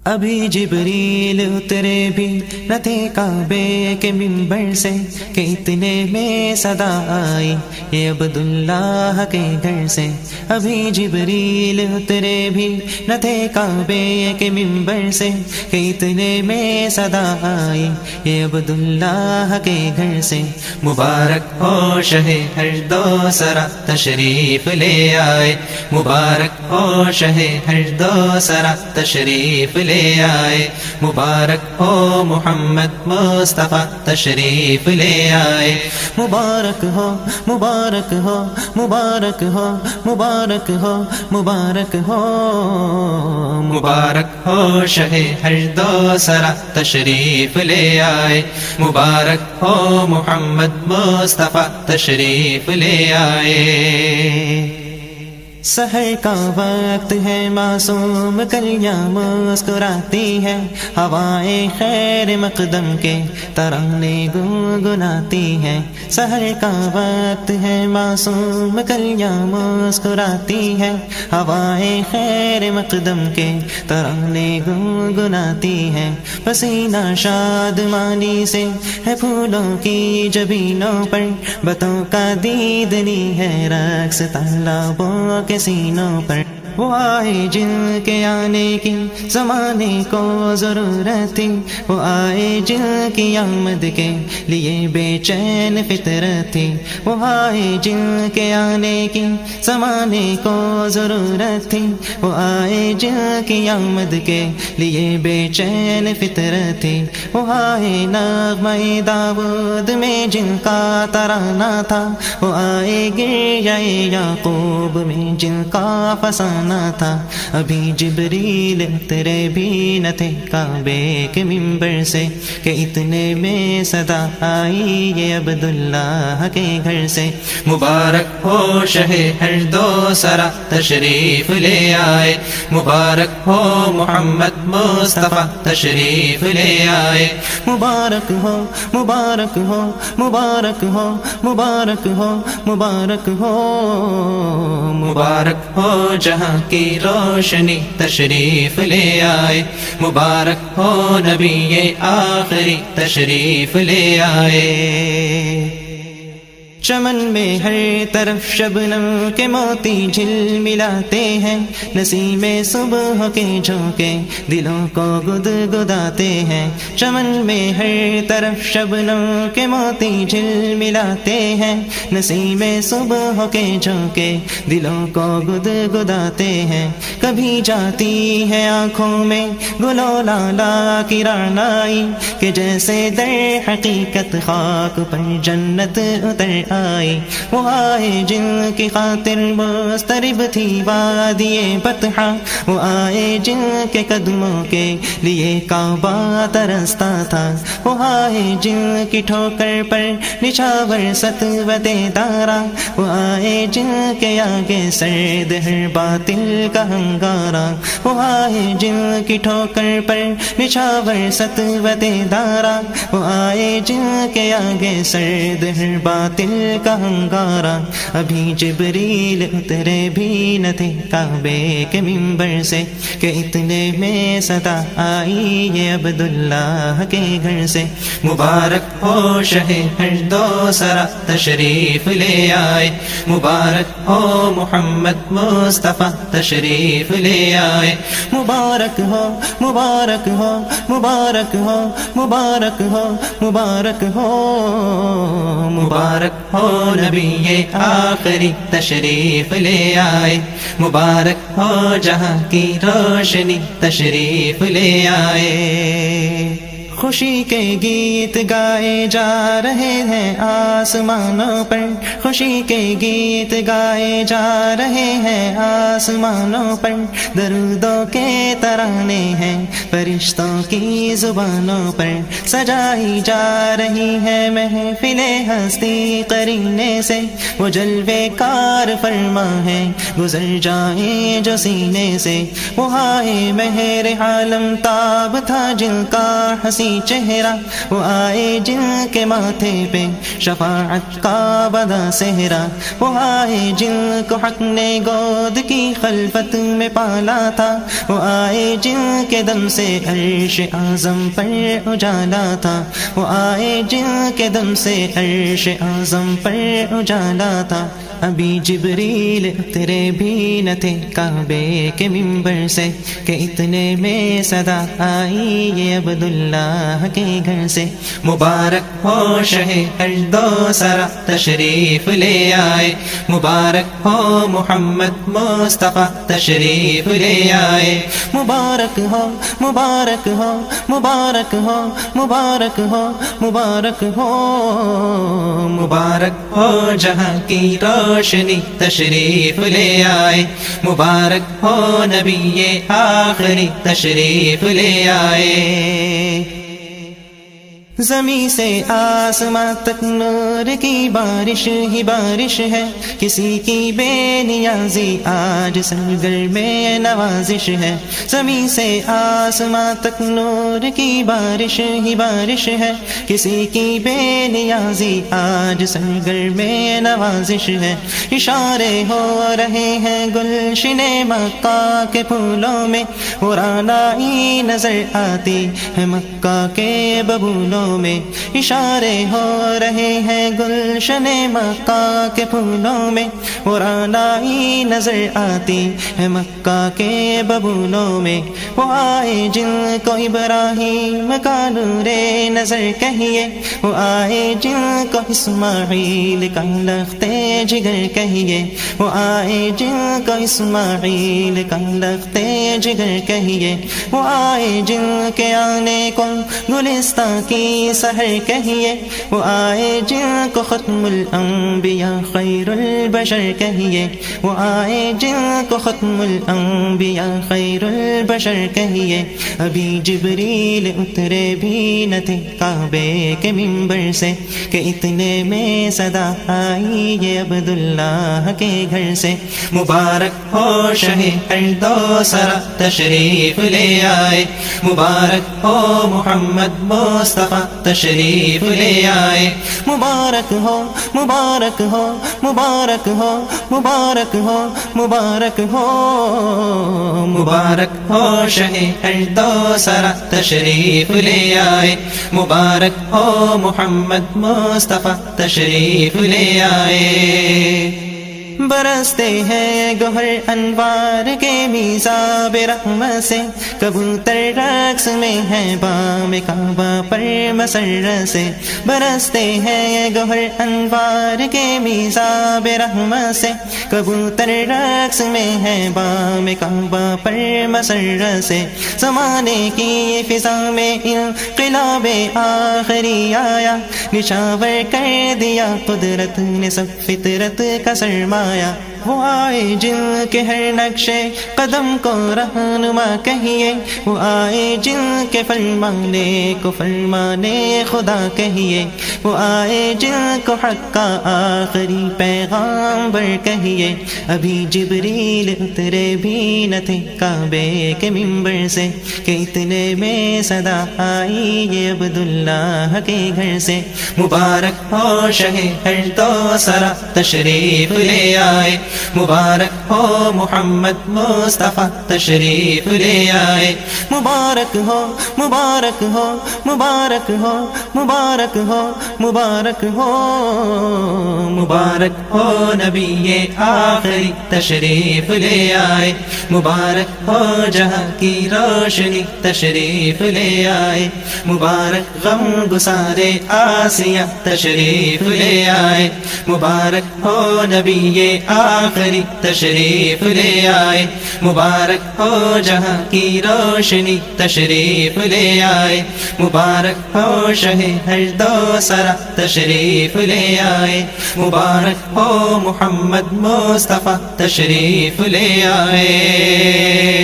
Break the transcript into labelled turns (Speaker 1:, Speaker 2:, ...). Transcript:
Speaker 1: ابھی جبریل اترے بھی نہ تھے کعبے کے منبر سے کہ اتنے میں صدا آئی یہ عبداللہ کے گھر سے۔ ابھی جبریل اترے بھی نہ تھے کعبے کے منبر سے کہ اتنے میں صدا آئی یہ عبداللہ کے گھر سے۔ مبارک ہو شہ ہر دو سرا تشریف لے آئے، مبارک ہو شہ ہر دو سرا تشریف لے آئے، مبارک ہو محمد مصطفیٰ تشریف لے آئے۔ مبارک ہو مبارک ہو مبارک ہو مبارک ہو مبارک ہو مبارک ہو شہ ہر دو سرا تشریف لے آئے، مبارک ہو محمد مصطفیٰ تشریف لے آئے۔ سحر کا وقت ہے معصوم کلیاں مسکراتی ہے، ہوائیں خیر مقدم کے ترانے گنگناتی ہے۔ سحر کا وقت ہے معصوم کلیاں مسکراتی ہے، ہوائیں خیر مقدم کے ترانے گنگناتی ہے۔ پسینہ شادمانی سے ہے پھولوں کی جبینوں پر، بتوں کا دیدنی ہے رقص تالابوں کے سینوں پر۔ وہ آئے جن کے آنے کی زمانے کو ضرورت تھی، وہ آئے جن کی آمد کے لیے بے چین فطرت تھی۔ وہ آئے جن کے آنے کی زمانے کو ضرورت تھی، وہ آئے جن کی آمد کے لیے بے چین فطرت تھی۔ وہ آئے نغمہ داود میں جن کا ترانہ تھا، وہ آئے گریہ یعقوب میں جن کا فسانہ تھا۔ ابھی جبریل اترے بھی نہ تھے کعبے کے منبر سے کہ اتنے میں صدا آئی یہ عبداللہ کے گھر سے۔ مبارک ہو شہ ہر دو سرا تشریف لے آئے، مبارک ہو محمد مصطفیٰ تشریف لے آئے۔ مبارک ہو مبارک ہو مبارک ہو مبارک ہو مبارک ہو مبارک ہو جہاں کی روشنی تشریف لے آئے، مبارک ہو نبی آخری تشریف لے آئے۔ چمن میں ہر طرف شبنم کے موتی جھل ملاتے ہیں، نسیم صبح کے جھونکے دلوں کو گدگداتے ہیں۔ چمن میں ہر طرف شبنم کے موتی جھل ملاتے ہیں، نسیم صبح کے جھونکے دلوں کو گدگداتے ہیں۔ کبھی جاتی ہے آنکھوں میں گلو لالا کی رعنائی کہ جیسے در حقیقت خاک پر جنت اتر آئی۔ وہ آئے جن کی خاطر مضطرب تھی وادی بطحا، وہ آئے جن کے قدموں کے لیے کعبہ ترستا تھا۔ وہ آئے جن کی ٹھوکر پر نچھاور ستوت دارا، وہ آئے جن کے آگے سرد ہر باطل کا ہنگارا۔ وہ آئے جن کی ٹھوکر پر نچھاور ستوت دارا، وہ آئے جن کے آگے سرد ہر باطل کا ہنگارا۔ ابھی جبریل اترے بھی نہ تھے کعبے کے منبر سے کہ اتنے میں صدا آئی یہ عبداللہ کے گھر سے۔ مبارک ہو شہ ہر دو سرا تشریف لے آئے، مبارک ہو محمد مصطفیٰ تشریف لے آئے۔ مبارک ہو مبارک ہو مبارک ہو مبارک ہو مبارک ہو مبارک ہو نبی آخری تشریف لے آئے، مبارک ہو جہاں کی روشنی تشریف لے آئے۔ خوشی کے گیت گائے جا رہے ہیں آسمانوں پر، خوشی کے گیت گائے جا رہے ہیں آسمانوں پر، درودوں کے ترانے ہیں فرشتوں کی زبانوں پر، سجائی جا رہی ہے محفل ہستی قرینے سے، وہ جلوے کار فرما ہے گزر جائیں جو سینے سے۔ وہ آئے مہر عالم تاب تھا جن کا حسین چہرہ، وہ آئے جن کے ماتھے پہ شفاعت کا بدا صحرا، وہ آئے جن کو حق نے گود کی خلوت میں پالا تھا، وہ آئے جن کے دم سے عرش اعظم پر اجالا تھا، وہ آئے جن کے دم سے عرش اعظم پر اجالا تھا۔ ابھی جبریل اترے بھی نہ تھے کعبے کے منبر سے کہ اتنے میں صدا آئی یہ عبداللہ کے گھر سے۔ مبارک ہو شہ ارض و سرا تشریف لے آئے، مبارک ہو محمد مصطفیٰ تشریف لے آئے، مبارک ہو مبارک ہو مبارک ہو مبارک ہو مبارک ہو مبارک ہو جہاں کی روشنی تشریف لے آئے، مبارک ہو نبی آخری تشریف لے آئے۔ زمین سے آسماں تک نور کی بارش ہی بارش ہے، کسی کی بے نیازی آج سرگر میں نوازش ہے۔ زمین سے آسماں تک نور کی بارش ہی بارش ہے، کسی کی بے نیازی آج سرگر میں نوازش ہے۔ اشارے ہو رہے ہیں گلشن مکہ کے پھولوں میں، وہ رعنائی نظر آتی ہے مکہ کے ببولوں میں، اشارے ہو رہے ہیں گلشن مکہ کے پھولوں میں، وہ رعنائی نظر آتی ہے مکہ کے ببولوں میں۔ وہ آئے جن کو ابراہیم کا نور نظر کہیے، وہ آئے جن کو اسماعیل کا لخت جگر کہیے، وہ آئے جن کو اسماعیل کا لخت جگر کہیے، وہ آئے جن کے آنے کو گلستان کی سحر کہیے، وہ آئے جن کو ختم الانبیاء خیر البشر کہیے، وہ آئے جن کو ختم الانبیاء خیر البشر کہیے۔ ابھی جبریل اترے بھی نہ تھے کعبے کے منبر سے کہ اتنے میں صدا آئی یہ عبداللہ کے گھر سے۔ مبارک ہو شہ ارض و سرا تشریف لے آئے، مبارک ہو محمد مصطفیٰ تشریف لے آئے، مبارک ہو مبارک ہو مبارک ہو مبارک ہو مبارک ہو مبارک ہو شہ ارض و سرا تشریف لے آئے، مبارک ہو محمد مصطفیٰ تشریف لے آئے۔ برستے ہیں گوہر انوار کے میزاب رحمت سے، کبوتر رقص میں ہیں بام کعبہ پر مسرت سے، برستے ہیں گوہر انوار کے میزاب رحمت سے، کبوتر رقص میں ہیں بام کعبہ پر مسرت سے۔ زمانے کی فضا میں انقلاب آخری آیا، نشاور کر دیا قدرت نے سب فطرت کا سرمایہ۔ وہ آئے جن کے ہر نقشے قدم کو رہنما کہیے، وہ آئے جن کے فرمانے کو فرمانے خدا کہیے، وہ آئے جن کو حق کا آخری پیغامبر کہیے۔ ابھی جبریل اترے بھی نہ تھے کعبے کے منبر سے کہ اتنے میں صدا آئی یہ عبداللہ کے گھر سے۔ مبارک ہو شہ ارض و سرا تشریف لے آئے، مبارک ہو محمد مصطفیٰ تشریف لے آئے، مبارک ہو مبارک ہو مبارک ہو مبارک ہو مبارک ہو مبارک ہو نبی آخری تشریف لے آئے، مبارک ہو جہاں کی روشنی تشریف لے آئے، مبارک غم گسارے آسیہ تشریف لے آئے، مبارک ہو نبی آخری تشریف لے آئے، مبارک ہو جہاں کی روشنی تشریف لے آئے، مبارک ہو شہ ارض و سرا تشریف لے آئے، مبارک ہو محمد مصطفیٰ تشریف لے آئے۔